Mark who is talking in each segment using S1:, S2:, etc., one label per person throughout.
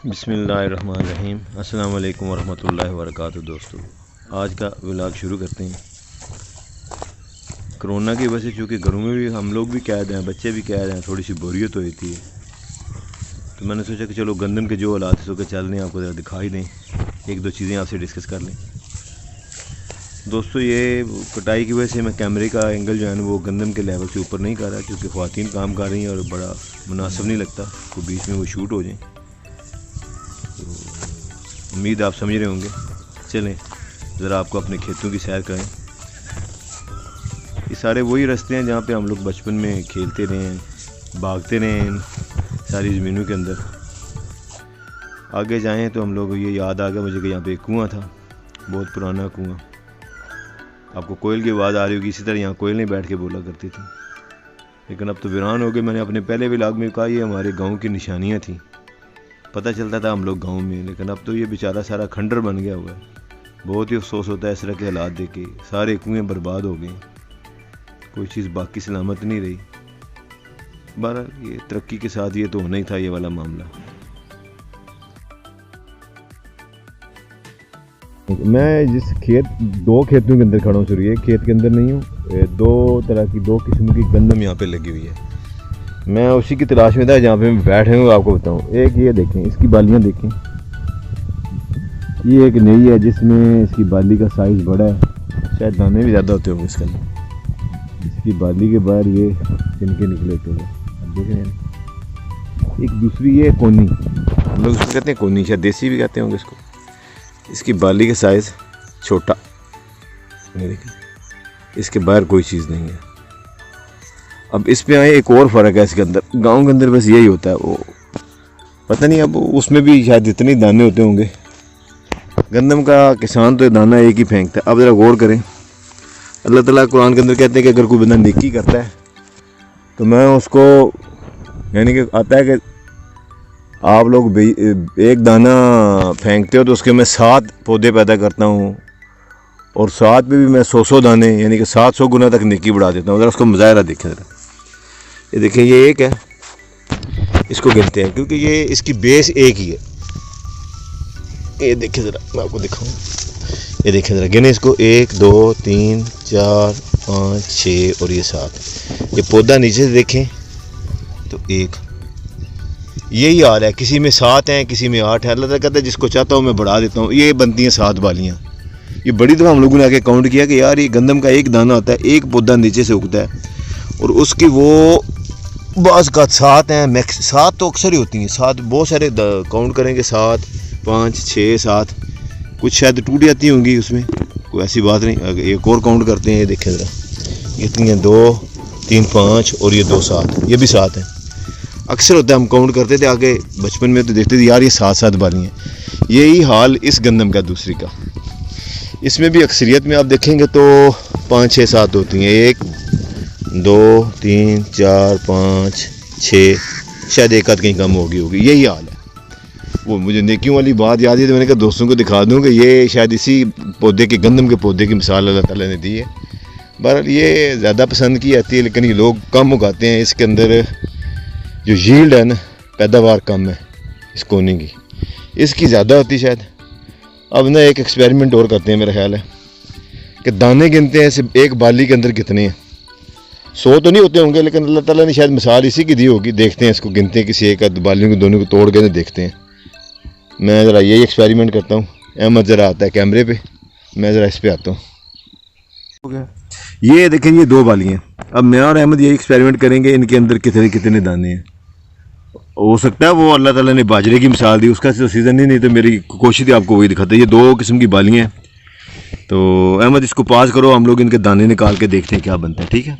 S1: बिस्मिल्लाहिर्रहमानिर्रहीम। अस्सलाम वालेकुम वरहमतुल्लाहि वबरकातुहू। दोस्तों, आज का व्लॉग शुरू करते हैं। कोरोना की वजह से चूँकि घरों में भी हम लोग भी कैद हैं, बच्चे भी कैद हैं, थोड़ी सी बोरियत हो थी, तो मैंने सोचा कि चलो गंदम के जो हालात है उसके चल रहे हैं, आपको ज़रा दिखाई दें, एक दो चीज़ें आपसे डिस्कस कर लें। दोस्तों, ये कटाई की वजह से मैं कैमरे का एंगल जो है ना वो गंदम के लेवल से ऊपर नहीं कर रहा, क्योंकि ख़वातीन काम कर रही हैं और बड़ा मुनासिब नहीं लगता को बीच में वो शूट हो जाए। तो उम्मीद आप समझ रहे होंगे। चलें ज़रा आपको अपने खेतों की सैर करें। ये सारे वही रास्ते हैं जहाँ पे हम लोग बचपन में खेलते रहे हैं, भागते रहे हैं सारी ज़मीनों के अंदर। आगे जाएं तो हम लोग ये याद आ गया मुझे कि यहाँ पे एक कुआँ था, बहुत पुराना कुआँ। आपको कोयल की आवाज़ आ रही होगी, इसी तरह यहाँ कोयलें बैठ के बोला करती थी, लेकिन अब तो वीरान हो गए। मैंने अपने पहले व्लॉग में कहा ये हमारे गाँव की निशानियाँ थी, पता चलता था हम लोग गांव में, लेकिन अब तो ये बेचारा सारा खंडर बन गया हुआ है। बहुत ही अफसोस होता है इस तरह के हालात देख के। सारे कुएँ बर्बाद हो गए, कोई चीज़ बाकी सलामत नहीं रही। बहरहाल ये तरक्की के साथ ये तो होना ही था ये वाला मामला। मैं जिस दो खेतों के अंदर खड़ा हूँ, सॉरी, एक खेत के अंदर नहीं हूँ, दो तरह की दो किस्म की गंदम यहाँ पे लगी हुई है। मैं उसी की तलाश में था जहाँ पे मैं बैठे हूँ। आपको बताऊँ, एक ये देखें, इसकी बालियाँ देखें, ये एक नई है जिसमें इसकी बाली का साइज़ बड़ा है, शायद दाने भी ज़्यादा होते होंगे इसके अंदर। इसकी बाली के बाहर ये तिनके निकले होते हैं, अब देख रहे हैं। एक दूसरी ये कोनी, हम लोग उसको कहते हैं कोनी, शायद देसी भी कहते होंगे इसको। इसकी बाली का साइज़ छोटा, ये देखें, इसके बाहर कोई चीज़ नहीं है। अब इस पे आए, एक और फ़र्क है इसके अंदर। गांव के अंदर बस यही होता है, वो पता नहीं, अब उसमें भी शायद इतने दाने होते होंगे। गंदम का किसान तो दाना एक ही फेंकता है। अब ज़रा गौर करें, अल्लाह ताला कुरान के अंदर कहते हैं कि अगर कोई बंदा नेकी करता है तो मैं उसको, यानी कि आता है कि आप लोग एक दाना फेंकते हो तो उसके मैं 7 पौधे पैदा करता हूँ, और 7 पे भी मैं 100 दाने, यानी कि 700 गुना तक नेकी बढ़ा देता हूँ। ज़रा उसका मुजाहरा देखें ज़रा। ये देखें, ये एक है, इसको गिनते हैं क्योंकि ये इसकी बेस एक ही है। ये देखें ज़रा, मैं आपको दिखाऊँ, ये देखें ज़रा, गिने इसको, 1 2 3 4 5 6 और ये 7। ये पौधा नीचे से देखें तो एक, यही हाल है, किसी में 7 हैं, किसी में 8 है। अल्लाह ताला कहता है जिसको चाहता हूँ मैं बढ़ा देता हूँ। ये बनती हैं 7 बालियाँ। ये बड़ी दफ़ा हम लोगों ने आके काउंट किया कि यार ये गंदम का एक दाना होता है, एक पौधा नीचे से उगता है, और उसकी वो बाज़ का 7 हैं, मैक्स 7 तो अक्सर ही होती हैं। 7 बहुत सारे काउंट करेंगे, 7 5 6 7, कुछ शायद टूट जाती होंगी उसमें, कोई ऐसी बात नहीं। एक और काउंट करते हैं, ये देखें ज़रा, ये कितनी हैं, 2 3 5 और ये 2 7, ये भी 7 हैं। अक्सर होता है, हम काउंट करते थे आगे बचपन में तो देखते थे यार ये 7 बाली हैं। यही हाल इस गंदम का दूसरी का। इसमें भी अक्सरियत में आप देखेंगे तो 5 6 7 होती हैं, 1 2 3 4 5 6, शायद एक आध कहीं कम होगी। यही हाल है। वो मुझे नेकियों वाली बात याद है तो मैंने कहा दोस्तों को दिखा दूं कि ये शायद इसी पौधे के, गंदम के पौधे की मिसाल अल्लाह ताला ने दी है। बहरहाल ये ज़्यादा पसंद की जाती है, लेकिन ये लोग कम उगाते हैं। इसके अंदर जो यील्ड है ना, पैदावार कम है इस कोनी की, इसकी ज़्यादा होती शायद। अब ना एक एक्सपेरिमेंट और करते हैं, मेरा ख्याल है कि दाने गिनते हैं सिर्फ एक बाली के अंदर कितने हैं। 100 तो नहीं होते होंगे, लेकिन अल्लाह ताला ने शायद मिसाल इसी की दी होगी। देखते हैं, इसको गिनते हैं, किसी एक बालियों को दोनों को तोड़ के देखते हैं। मैं ज़रा यही एक्सपेरिमेंट करता हूँ। अहमद ज़रा आता है कैमरे पे, मैं ज़रा इस पे आता हूँ। ये देखें, ये 2 बालियाँ। अब मैं और अहमद यही एक्सपेरिमेंट करेंगे, इनके अंदर कितने कितने दाने हैं। हो सकता है वो अल्लाह ताला ने बाजरे की मिसाल दी, उसका तो सीज़न ही नहीं, तो मेरी कोशिश थी आपको वही दिखाते। ये 2 किस्म की बालियाँ हैं। तो अहमद इसको पास करो, हम लोग इनके दाने निकाल के देखते हैं क्या बनता है, ठीक है।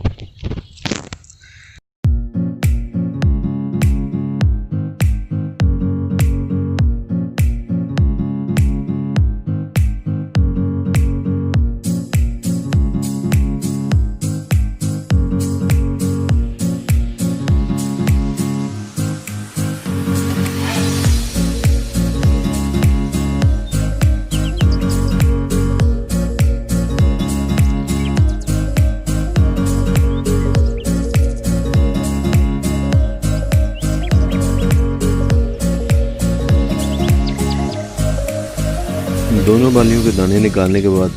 S1: दोनों बालियों के दाने निकालने के बाद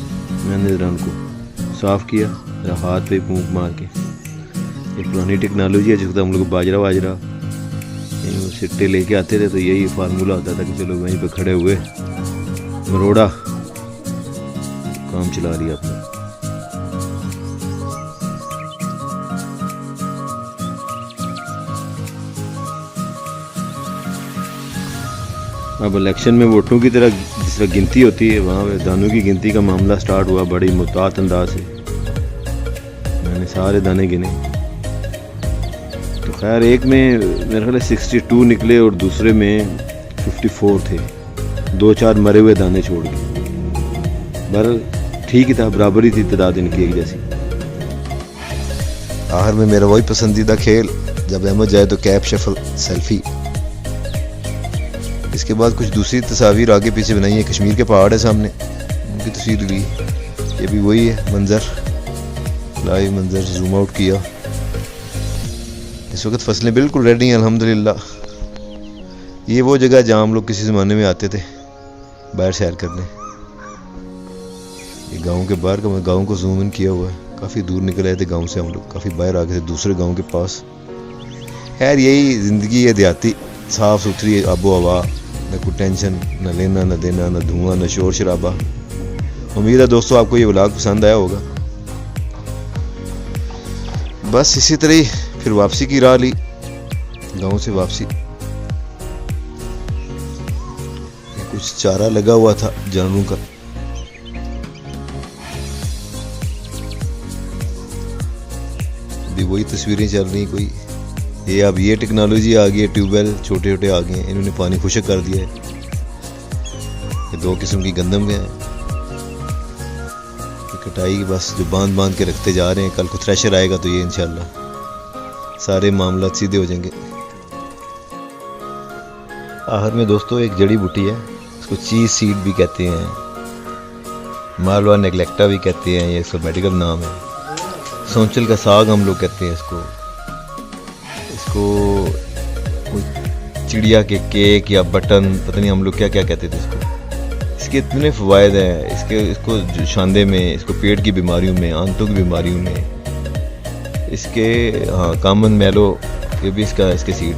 S1: मैंने रन को साफ़ किया, हाथ पे फूंक मार के। एक पुरानी टेक्नोलॉजी है जिसको हम लोग बाजरा सिट्टे लेके आते थे, तो यही फार्मूला होता था कि चलो वहीं पे खड़े हुए मरोड़ा काम चला रही आपने। अब इलेक्शन में वोटों की तरह जिस तरह गिनती होती है, वहाँ पे दानों की गिनती का मामला स्टार्ट हुआ बड़ी मुहतात अंदाज से। मैंने सारे दाने गिने, तो खैर एक में मेरे ख्याल 62 निकले और दूसरे में 54 थे, 2-4 मरे हुए दाने छोड़ के। बहरहाल ठीक ही था, बराबरी थी तादाद इनकी एक जैसी।
S2: आखिर में मेरा वही पसंदीदा खेल, जब अहमद जाए तो कैप शफल सेल्फी। इसके बाद कुछ दूसरी तस्वीर आगे पीछे बनाई है। कश्मीर के पहाड़ है सामने, उनकी तस्वीर ली। ये भी वही है मंजर, लाइव मंजर जूम आउट किया। इस वक्त फसलें बिल्कुल रेडी हैं अल्हम्दुलिल्लाह। ये वो जगह जहाँ हम लोग किसी ज़माने में आते थे बाहर सैर करने। ये गांव के बाहर का, मैं गांव को जूम इन किया हुआ है। काफ़ी दूर निकल आए थे गांव से हम लोग, काफ़ी बाहर आ गए थे दूसरे गांव के पास। खैर यही ज़िंदगी है देहाती, साफ़ सुथरी आबो हवा, न कोई टेंशन, न लेना न देना, न धुआं न शोर शराबा। उम्मीद है दोस्तों आपको ये व्लॉग पसंद आया होगा। बस इसी तरह ही फिर वापसी की राह ली, गांव से वापसी। कुछ चारा लगा हुआ था जानवरों का, भी वही तस्वीरें चल रही कोई। ये अब ये टेक्नोलॉजी आ गई है, ट्यूबवेल छोटे छोटे आ गए हैं, इन्होंने पानी खुशक कर दिया है। ये 2 किस्म की गंदम है, कटाई बस जो बांध बांध के रखते जा रहे हैं। कल को थ्रेशर आएगा तो ये इंशाल्लाह सारे मामला सीधे हो जाएंगे। आखिर में दोस्तों एक जड़ी बूटी है, इसको चीज़ सीड भी कहते हैं, मालवा नेग्लेक्टा भी कहते हैं, ये इसका मेडिकल नाम है। सौंचल का साग हम लोग कहते हैं इसको। चिड़िया के केक या बटन, पता नहीं हम लोग क्या क्या कहते थे इसको। इसके इतने फ़वायद हैं, इसको शांदे में, इसको पेट की बीमारियों में, आंतों की बीमारियों में, इसके कामन मैलो, ये भी इसके सीड।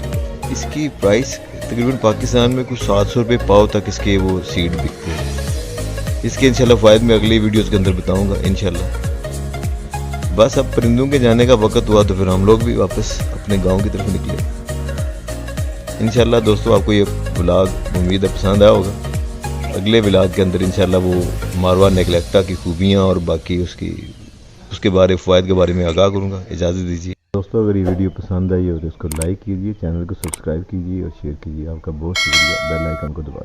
S2: इसकी प्राइस तकरीबन पाकिस्तान में कुछ 700 रुपये पाव तक इसके वो सीड बिकते हैं। इसके इंशाल्लाह फ़ायदे में अगली वीडियोज़ के अंदर बताऊँगा इंशाल्लाह। बस अब परिंदों के जाने का वक्त हुआ तो फिर हम लोग भी वापस अपने गांव की तरफ निकले इंशाल्लाह। दोस्तों आपको ये व्लॉग उम्मीद है पसंद आया होगा। अगले व्लॉग के अंदर इंशाल्लाह वो मारवा नेग्लेक्टा की खूबियाँ और बाकी उसके फ़वायद के बारे में आगाह करूँगा। इजाज़त दीजिए
S1: दोस्तों, अगर ये वीडियो पसंद आई हो तो इसको लाइक कीजिए, चैनल को सब्सक्राइब कीजिए और शेयर कीजिए। आपका बहुत शुक्रिया। बेल आइकन को दबाइए।